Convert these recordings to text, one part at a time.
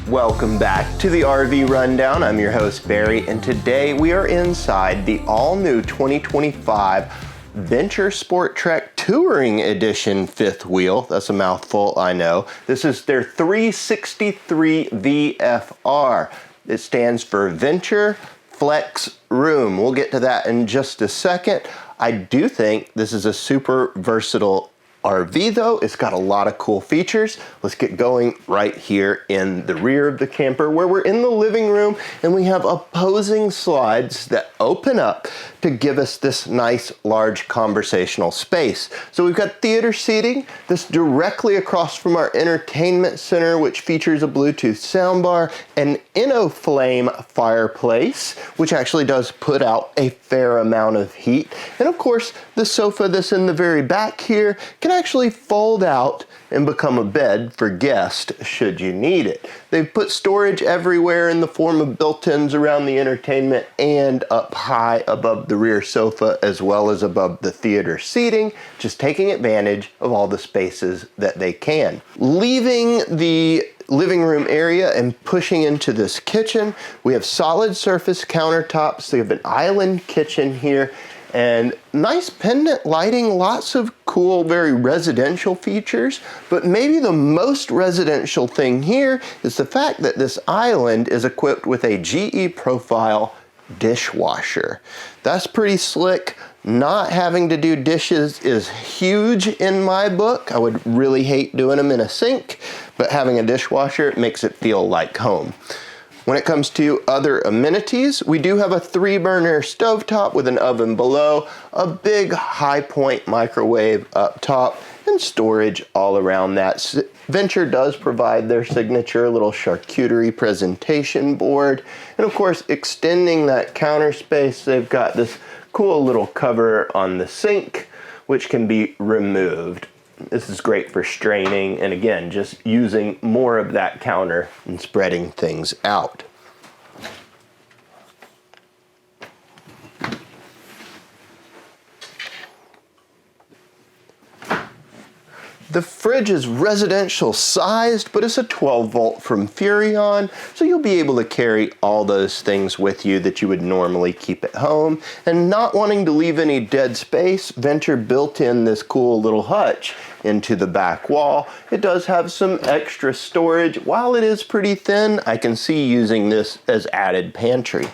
Welcome back to the RV Rundown. I'm your host Barry, and today we are inside the all-new 2025 Venture SportTrek Touring Edition fifth wheel. That's a mouthful, I know. This is their 363VFR. It stands for Venture Flex Room. We'll get to that in just a second. I do think this is a super versatile RV though. It's got a lot of cool features. Let's get going right here in the rear of the camper where we're in the living room, and we have opposing slides that open up to give us this nice large conversational space. So we've got theater seating. This directly across from our entertainment center, which features a Bluetooth soundbar, an InnoFlame fireplace, which actually does put out a fair amount of heat. And of course, the sofa that's in the very back here can actually fold out and become a bed for guests should you need it. They've put storage everywhere in the form of built-ins around the entertainment and up high above the rear sofa as well as above the theater seating, just taking advantage of all the spaces that they can. Leaving the living room area and pushing into this kitchen, we have solid surface countertops. We have an island kitchen here and nice pendant lighting, lots of cool, very residential features. But maybe the most residential thing here is the fact that this island is equipped with a GE Profile dishwasher. That's pretty slick. Not having to do dishes is huge in my book. I would really hate doing them in a sink, but having a dishwasher makes it feel like home. When it comes to other amenities, we do have a 3-burner stovetop with an oven below, a big high point microwave up top, and storage all around that. Venture does provide their signature little charcuterie presentation board. And of course, extending that counter space, they've got this cool little cover on the sink, which can be removed. This is great for straining and again, just using more of that counter and spreading things out. The fridge is residential sized, but it's a 12 volt from Furrion, so you'll be able to carry all those things with you that you would normally keep at home. And not wanting to leave any dead space, Venture built in this cool little hutch into the back wall. It does have some extra storage. While it is pretty thin, I can see using this as added pantry.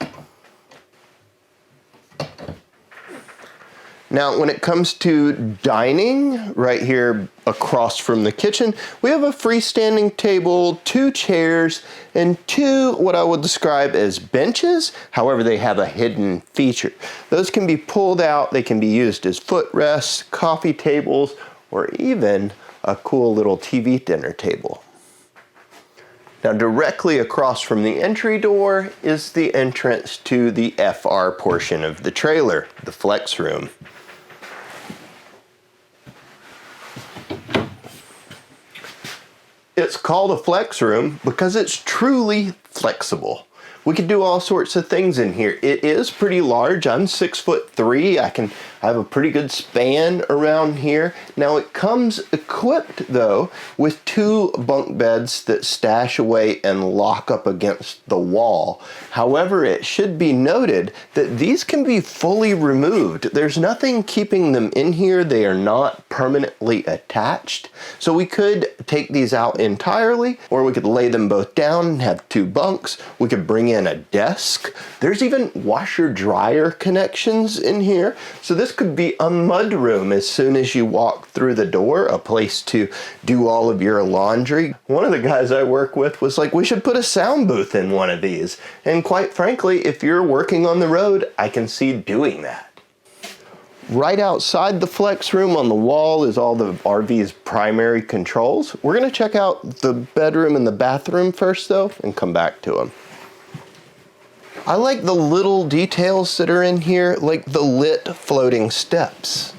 Now, when it comes to dining, right here across from the kitchen, we have a freestanding table, 2 chairs, and 2 what I would describe as benches. However, they have a hidden feature. Those can be pulled out, they can be used as footrests, coffee tables, or even a cool little TV dinner table. Now, directly across from the entry door is the entrance to the FR portion of the trailer, the flex room. It's called a flex room because it's truly flexible. We can do all sorts of things in here. It is pretty large. I'm 6'3". I have a pretty good span around here. Now it comes equipped though with 2 bunk beds that stash away and lock up against the wall. However, it should be noted that these can be fully removed. There's nothing keeping them in here. They are not permanently attached. So we could take these out entirely, or we could lay them both down and have 2 bunks. We could bring in a desk. There's even washer dryer connections in here. So this could be a mud room as soon as you walk through the door, a place to do all of your laundry. One of the guys I work with was like, we should put a sound booth in one of these. And quite frankly, if you're working on the road, I can see doing that. Right outside the flex room on the wall is all the RV's primary controls. We're gonna check out the bedroom and the bathroom first though, and come back to them. I like the little details that are in here, like the lit floating steps.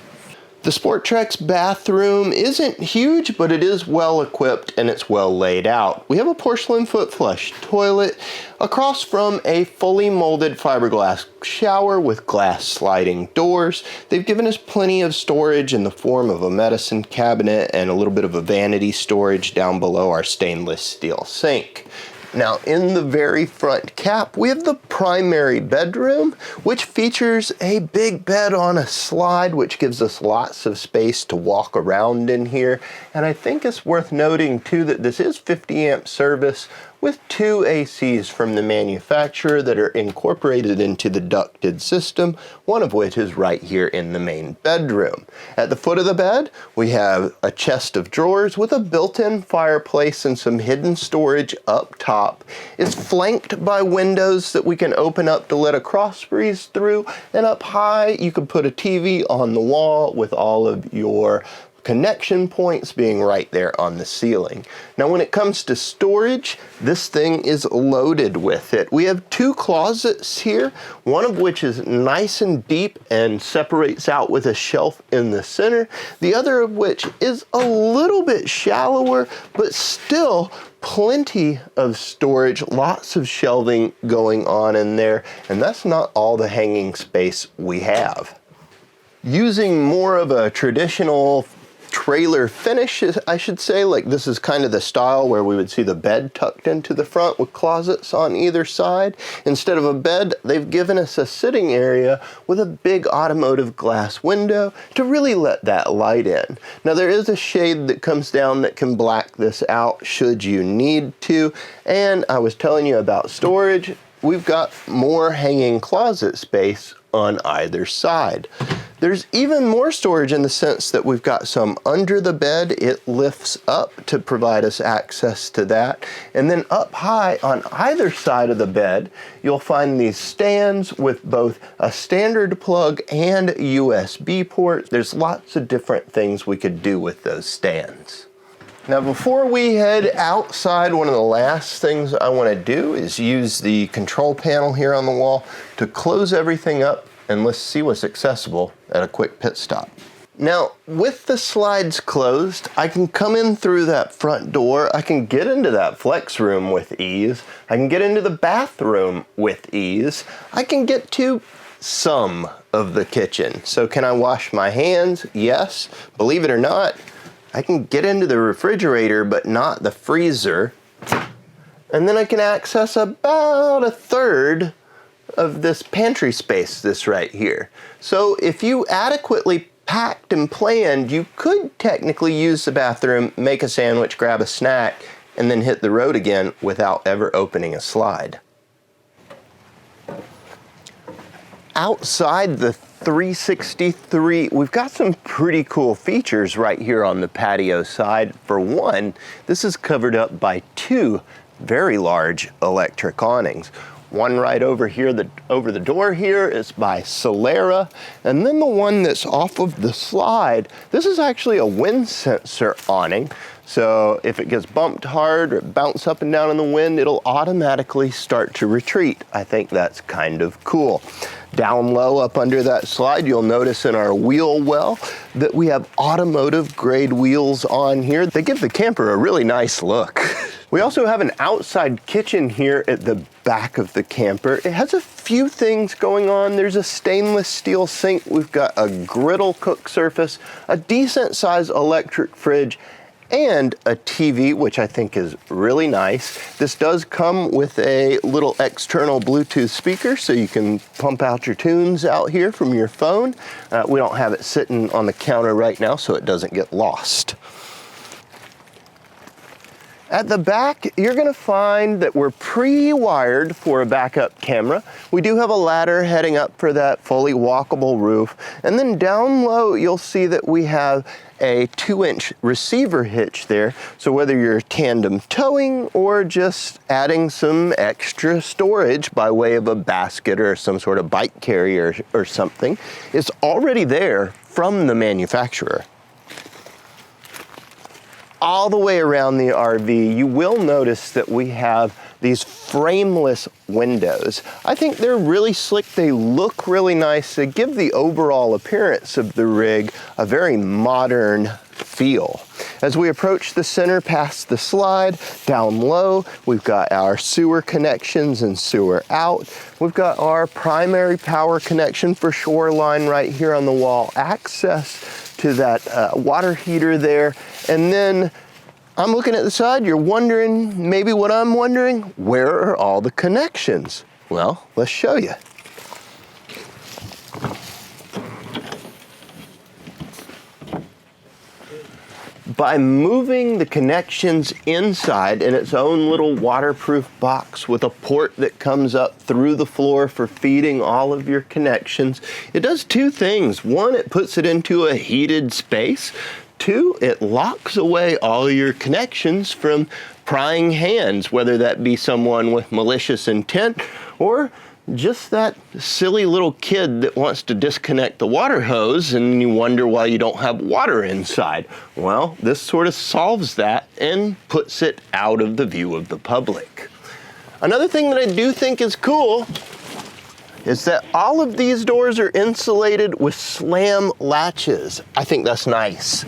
The SportTrek's bathroom isn't huge, but it is well equipped and it's well laid out. We have a porcelain foot flush toilet across from a fully molded fiberglass shower with glass sliding doors. They've given us plenty of storage in the form of a medicine cabinet and a little bit of a vanity storage down below our stainless steel sink. Now, in the very front cap, we have the primary bedroom, which features a big bed on a slide, which gives us lots of space to walk around in here. And I think it's worth noting too that this is 50 amp service with 2 ACs from the manufacturer that are incorporated into the ducted system, one of which is right here in the main bedroom. At the foot of the bed, we have a chest of drawers with a built-in fireplace and some hidden storage up top. It's flanked by windows that we can open up to let a cross breeze through, and up high you can put a TV on the wall with all of your connection points being right there on the ceiling. Now when it comes to storage, this thing is loaded with it. We have 2 closets here, one of which is nice and deep and separates out with a shelf in the center, the other of which is a little bit shallower, but still plenty of storage, lots of shelving going on in there, and that's not all the hanging space we have. Using more of a traditional trailer finish, I should say, like this is kind of the style where we would see the bed tucked into the front with closets on either side. Instead of a bed, they've given us a sitting area with a big automotive glass window to really let that light in. Now there is a shade that comes down that can black this out should you need to, and I was telling you about storage. We've got more hanging closet space on either side. There's even more storage in the sense that we've got some under the bed. It lifts up to provide us access to that. And then up high on either side of the bed, you'll find these stands with both a standard plug and USB port. There's lots of different things we could do with those stands. Now before we head outside, one of the last things I want to do is use the control panel here on the wall to close everything up, and let's see what's accessible at a quick pit stop. Now with the slides closed, I can come in through that front door, I can get into that flex room with ease, I can get into the bathroom with ease, I can get to some of the kitchen. So can I wash my hands? Yes. Believe it or not, I can get into the refrigerator, but not the freezer. And then I can access about a third of this pantry space that's right here. So if you adequately packed and planned, you could technically use the bathroom, make a sandwich, grab a snack, and then hit the road again without ever opening a slide. Outside the 363, we've got some pretty cool features right here on the patio side. For one, this is covered up by 2 very large electric awnings. One right over here, over the door here is by Solera, and then the one that's off of the slide, this is actually a wind sensor awning. So if it gets bumped hard or bounce up and down in the wind, it'll automatically start to retreat. I think that's kind of cool. Down low up under that slide, you'll notice in our wheel well that we have automotive grade wheels on here. They give the camper a really nice look. We also have an outside kitchen here at the back of the camper. It has a few things going on. There's a stainless steel sink. We've got a griddle cook surface, a decent size electric fridge, and a TV, which I think is really nice. This does come with a little external Bluetooth speaker, so you can pump out your tunes out here from your phone. We don't have it sitting on the counter right now, so it doesn't get lost. At the back, you're gonna find that we're pre-wired for a backup camera. We do have a ladder heading up for that fully walkable roof. And then down low, you'll see that we have a 2-inch receiver hitch there. So whether you're tandem towing or just adding some extra storage by way of a basket or some sort of bike carrier or something, it's already there from the manufacturer. All the way around the RV, you will notice that we have these frameless windows. I think they're really slick. They look really nice. They give the overall appearance of the rig a very modern feel. As we approach the center past the slide, down low, we've got our sewer connections and sewer out. We've got our primary power connection for shoreline right here on the wall, access to that water heater there. And then I'm looking at the side, you're wondering, maybe what I'm wondering, where are all the connections? Well, let's show you. By moving the connections inside in its own little waterproof box with a port that comes up through the floor for feeding all of your connections, it does two things. One, it puts it into a heated space. Two, it locks away all your connections from prying hands, whether that be someone with malicious intent or just that silly little kid that wants to disconnect the water hose and you wonder why you don't have water inside. Well, this sort of solves that and puts it out of the view of the public. Another thing that I do think is cool is that all of these doors are insulated with slam latches. I think that's nice.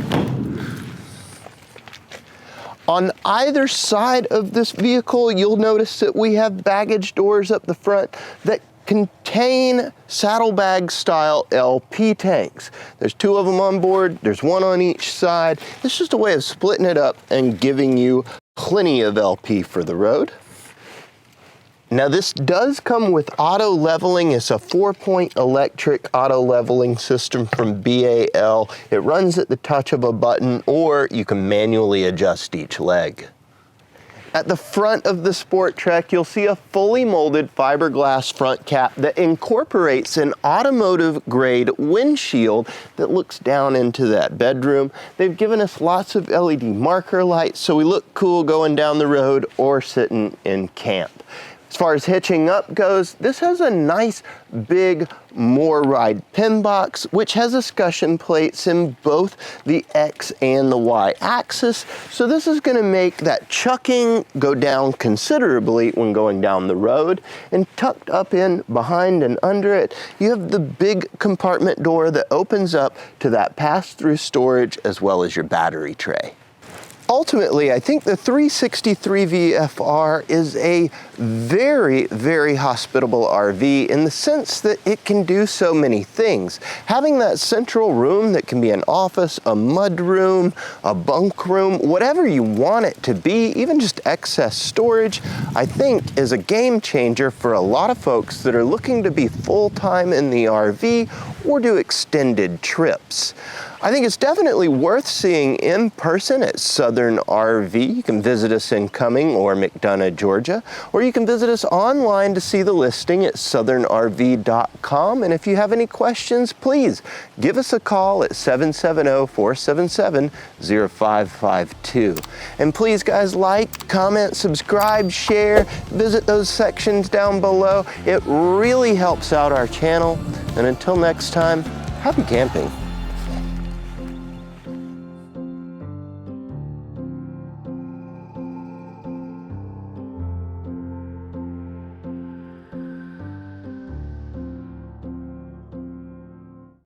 On either side of this vehicle, you'll notice that we have baggage doors up the front that contain saddlebag style LP tanks. There's 2 of them on board, there's 1 on each side. It's just a way of splitting it up and giving you plenty of LP for the road. Now this does come with auto leveling. It's a 4-point electric auto leveling system from BAL. It runs at the touch of a button, or you can manually adjust each leg. At the front of the SportTrek, you'll see a fully molded fiberglass front cap that incorporates an automotive grade windshield that looks down into that bedroom. They've given us lots of LED marker lights so we look cool going down the road or sitting in camp. As far as hitching up goes, this has a nice big More Ride pin box, which has escutcheon plates in both the X and the Y axis. So this is going to make that chucking go down considerably when going down the road. And tucked up in behind and under it, you have the big compartment door that opens up to that pass-through storage as well as your battery tray. Ultimately, I think the 363VFR is a very, very hospitable RV in the sense that it can do so many things. Having that central room that can be an office, a mud room, a bunk room, whatever you want it to be, even just excess storage, I think is a game changer for a lot of folks that are looking to be full-time in the RV or do extended trips. I think it's definitely worth seeing in person at Southern RV. You can visit us in Cumming or McDonough, Georgia, or you can visit us online to see the listing at southernrv.com. And if you have any questions, please give us a call at 770-477-0552. And please, guys, like, comment, subscribe, share, visit those sections down below. It really helps out our channel. And until next time, happy camping.